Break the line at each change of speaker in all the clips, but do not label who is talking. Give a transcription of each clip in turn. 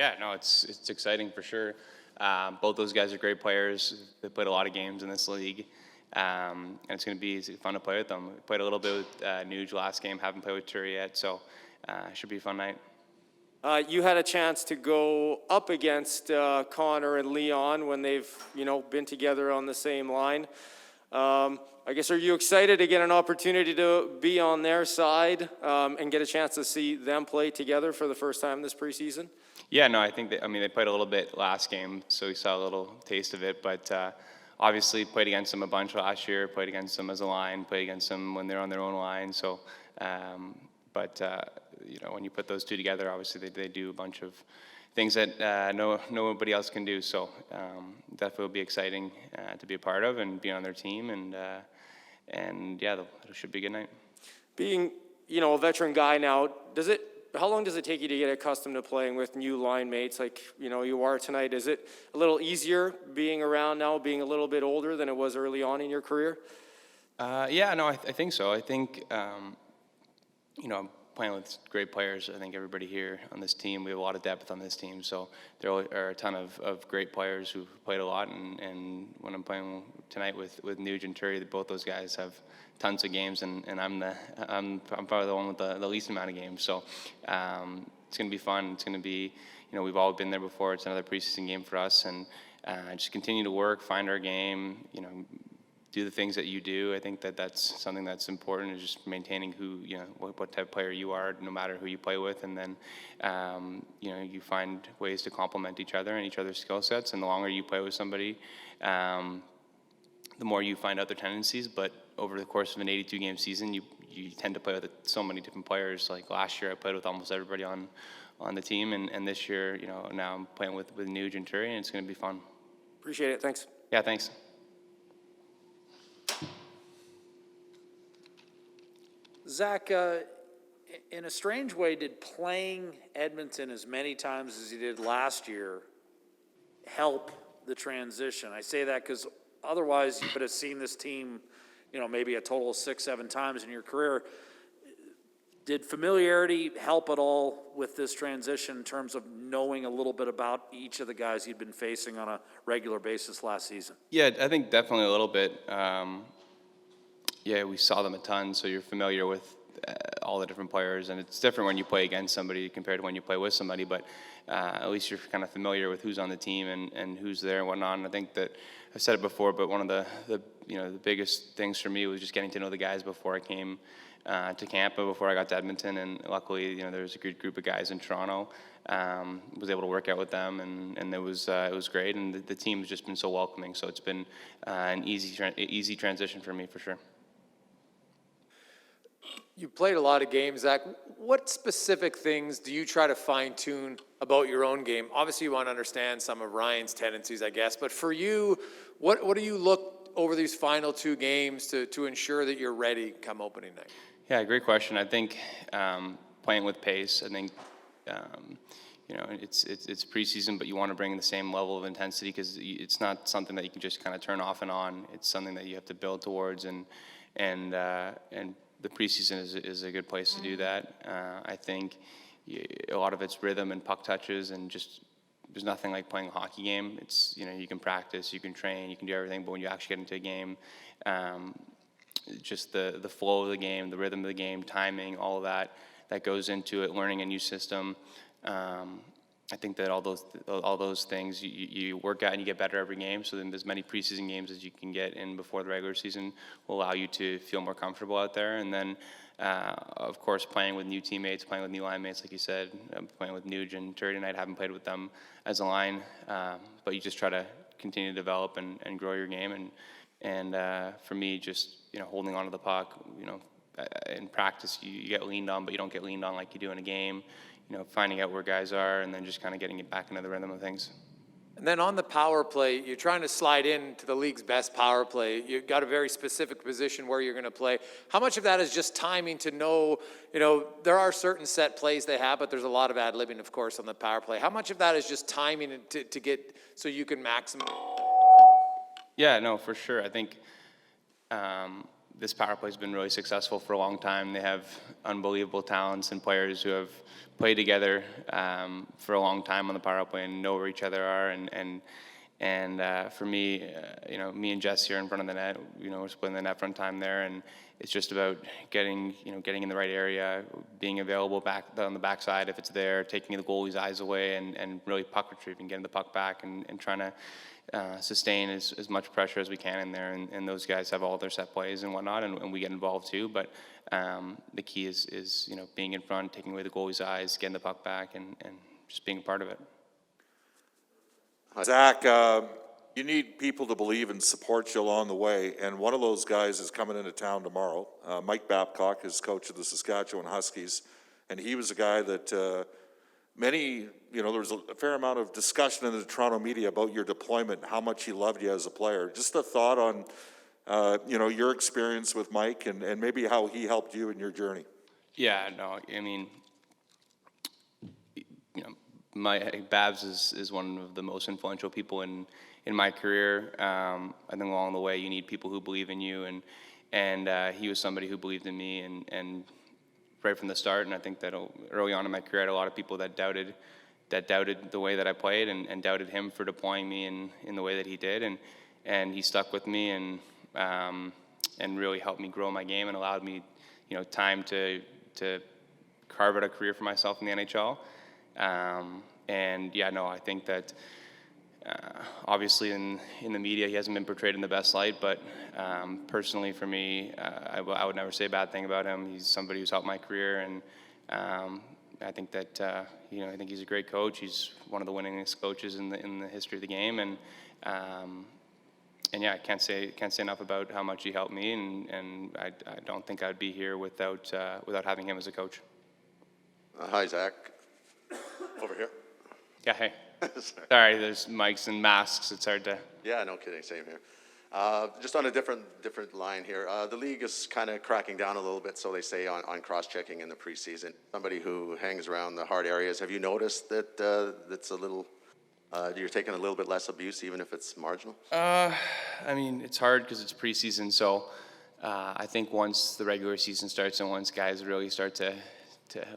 Yeah, no, it's exciting for sure. Both those guys are great players. They played a lot of games in this league, and it's going to be fun to play with them. We played a little bit with Nuge last game. Haven't played with Turris yet, so it should be a fun night.
You had a chance to go up against Connor and Leon when they've, been together on the same line. I guess, are you excited to get an opportunity to be on their side and get a chance to see them play together for the first time this preseason?
Yeah, no, I think they played a little bit last game, so we saw a little taste of it. But obviously, played against them a bunch last year. Played against them as a line. Played against them when they're on their own line. So, when you put those two together, obviously they do a bunch of things that nobody else can do. So definitely will be exciting to be a part of and be on their team. And yeah, it should be a good night. Being,
a veteran guy now, how long does it take you to get accustomed to playing with new line mates like, you are tonight? Is it a little easier being around now, being a little bit older than it was early on in your career?
I think so. I think, playing with great players. I think everybody here on this team, we have a lot of depth on this team. So there are a ton of great players who've played a lot. And when I'm playing tonight with Nugent and Turris, both those guys have tons of games, and I'm probably the one with the least amount of games. So it's going to be fun. It's going to be, we've all been there before. It's another preseason game for us, and just continue to work, find our game, do the things that you do. I think that's something that's important, is just maintaining what type of player you are, no matter who you play with. And then, you find ways to complement each other and each other's skill sets. And the longer you play with somebody, the more you find out their tendencies. But over the course of an 82-game season, you tend to play with so many different players. Like last year, I played with almost everybody on the team. And this year, now I'm playing with Nugent and Turris, and it's going to be fun.
Appreciate it. Thanks.
Yeah, thanks.
Zach, in a strange way, did playing Edmonton as many times as you did last year help the transition? I say that because otherwise you could have seen this team, maybe a total of 6-7 times in your career. Did familiarity help at all with this transition in terms of knowing a little bit about each of the guys you'd been facing on a regular basis last season?
Yeah, I think definitely a little bit. We saw them a ton, so you're familiar with all the different players, and it's different when you play against somebody compared to when you play with somebody, but at least you're kind of familiar with who's on the team and who's there and whatnot. And I think that I've said it before, but one of the biggest things for me was just getting to know the guys before I came to camp and before I got to Edmonton. And luckily, there was a good group of guys in Toronto. Was able to work out with them, and it was great. And the team's just been so welcoming, so it's been an easy transition for me for sure.
You played a lot of games, Zach. What specific things do you try to fine-tune about your own game? Obviously, you want to understand some of Ryan's tendencies, I guess. But for you, what do you look over these final 2 games to ensure that you're ready come opening night?
Yeah, great question. I think playing with pace. I think it's preseason, but you want to bring the same level of intensity because it's not something that you can just kind of turn off and on. It's something that you have to build towards, and the preseason is a good place to do that. I think a lot of it's rhythm and puck touches, and just there's nothing like playing a hockey game. It's you can practice, you can train, you can do everything, but when you actually get into a game, just the flow of the game, the rhythm of the game, timing, all of that goes into it. Learning a new system. I think that all those things you work at and you get better every game. So then as many preseason games as you can get in before the regular season will allow you to feel more comfortable out there. And then, of course, playing with new teammates, playing with new line mates, like you said, playing with Nugent and Turris tonight. Haven't played with them as a line, but you just try to continue to develop and grow your game. And for me, just holding on to the puck. In practice, you get leaned on, but you don't get leaned on like you do in a game. Finding out where guys are and then just kind of getting it back into the rhythm of things.
And then on the power play, you're trying to slide into the league's best power play. You've got a very specific position where you're going to play. How much of that is just timing to know, there are certain set plays they have, but there's a lot of ad-libbing, of course, on the power play. How much of that is just timing to get so you can maximize?
Yeah, no, for sure. I think this power play has been really successful for a long time. They have unbelievable talents and players who have played together for a long time on the power play and know where each other are. And for me, me and Jess here in front of the net, we're splitting the net front time there, and it's just about getting in the right area, being available back on the backside if it's there, taking the goalie's eyes away, and really puck retrieving, getting the puck back, and trying to sustain as much pressure as we can in there. And those guys have all their set plays and whatnot, and we get involved too. But the key is being in front, taking away the goalie's eyes, getting the puck back, and just being a part of it.
Zach, you need people to believe and support you along the way, and one of those guys is coming into town tomorrow. Mike Babcock is coach of the Saskatchewan Huskies, and he was a guy that there was a fair amount of discussion in the Toronto media about your deployment, how much he loved you as a player. Just a thought on, your experience with Mike and maybe how he helped you in your journey.
Yeah, no, I mean, Babs is one of the most influential people in my career. I think along the way you need people who believe in you, and he was somebody who believed in me, and right from the start. And I think that early on in my career, I had a lot of people that doubted the way that I played, and doubted him for deploying me in the way that he did, and he stuck with me and really helped me grow my game and allowed me time to carve out a career for myself in the NHL. I think that obviously in the media he hasn't been portrayed in the best light, but personally for me, I would never say a bad thing about him. He's somebody who's helped my career, and I think that I think he's a great coach. He's one of the winningest coaches in the history of the game, and I can't say enough about how much he helped me, and I don't think I'd be here without having him as a coach.
Hi, Zach. Over here.
Yeah, hey. Sorry, there's mics and masks. It's hard to...
Yeah, no kidding. Same here. Just on a different line here. The league is kind of cracking down a little bit, so they say, on cross-checking in the preseason. Somebody who hangs around the hard areas, have you noticed that that's a little... you're taking a little bit less abuse, even if it's marginal?
I mean, it's hard because it's preseason, so I think once the regular season starts and once guys really start to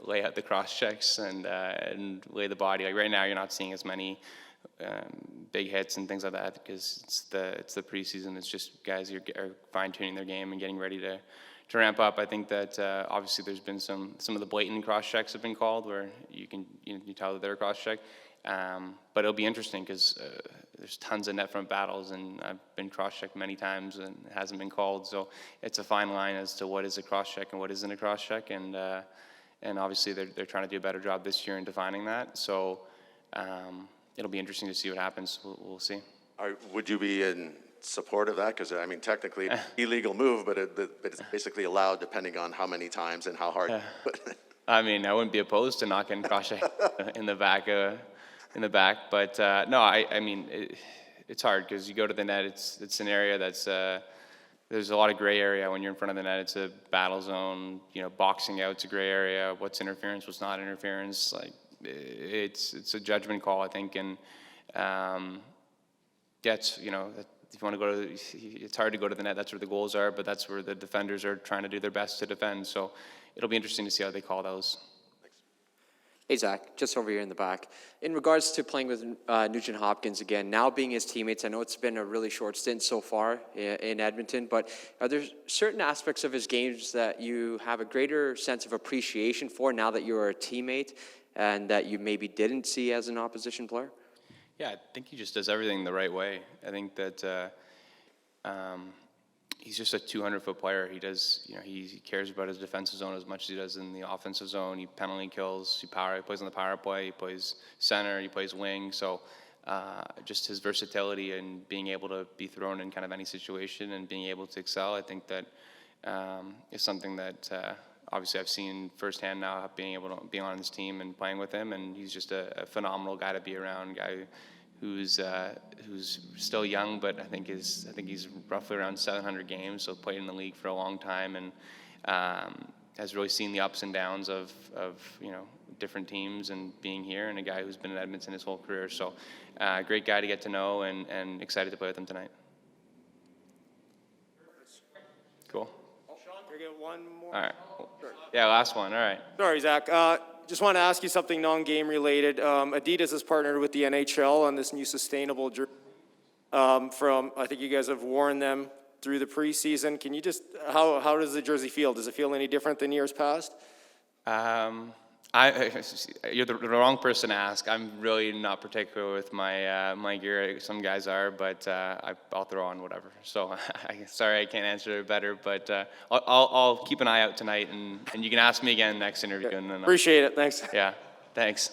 lay out the cross checks and lay the body. Like right now, you're not seeing as many big hits and things like that because it's the preseason. It's just guys are fine tuning their game and getting ready to ramp up. I think that obviously there's been some of the blatant cross checks have been called where you tell that they're a cross check. But it'll be interesting because there's tons of net front battles, and I've been cross checked many times and it hasn't been called. So it's a fine line as to what is a cross check and what isn't a cross check, and obviously they're trying to do a better job this year in defining that. So it'll be interesting to see what happens. We'll see.
Would you be in support of that? Because, I mean, technically illegal move, but it's basically allowed depending on how many times and how hard.
I mean, I wouldn't be opposed to not getting cross checked in the back. But no, I mean, it's hard because you go to the net. It's an area that's there's a lot of gray area when you're in front of the net. It's a battle zone. Boxing out's a gray area. What's interference? What's not interference? Like it's a judgment call, I think. And if you want to go to, it's hard to go to the net. That's where the goals are, but that's where the defenders are trying to do their best to defend. So it'll be interesting to see how they call those.
Hey, Zach, just over here in the back. In regards to playing with Nugent-Hopkins again, now being his teammates, I know it's been a really short stint so far in Edmonton, but are there certain aspects of his games that you have a greater sense of appreciation for now that you're a teammate and that you maybe didn't see as an opposition player?
Yeah, I think he just does everything the right way. I think that he's just a 200-foot player. He does, he cares about his defensive zone as much as he does in the offensive zone. He penalty kills, he plays on the power play, he plays center, he plays wing. So just his versatility and being able to be thrown in kind of any situation and being able to excel, I think that is something that obviously I've seen firsthand now, being able to be on his team and playing with him. And he's just a phenomenal guy to be around, guy who's still young, but I think he's roughly around 700 games, so played in the league for a long time, and has really seen the ups and downs of different teams and being here, and a guy who's been in Edmonton his whole career. So great guy to get to know, and excited to play with him tonight. Cool.
Can I get one more?
All right. Yeah, last one. All right.
Sorry, Zach. Just want to ask you something non-game related. Adidas has partnered with the NHL on this new sustainable jersey. I think you guys have worn them through the preseason. Can you just, how does the jersey feel? Does it feel any different than years past?
You're the wrong person to ask. I'm really not particular with my gear. Some guys are, but I'll throw on whatever. So sorry, I can't answer it better, but I'll keep an eye out tonight, and you can ask me again next interview. And then
Appreciate it. Thanks.
yeah, thanks.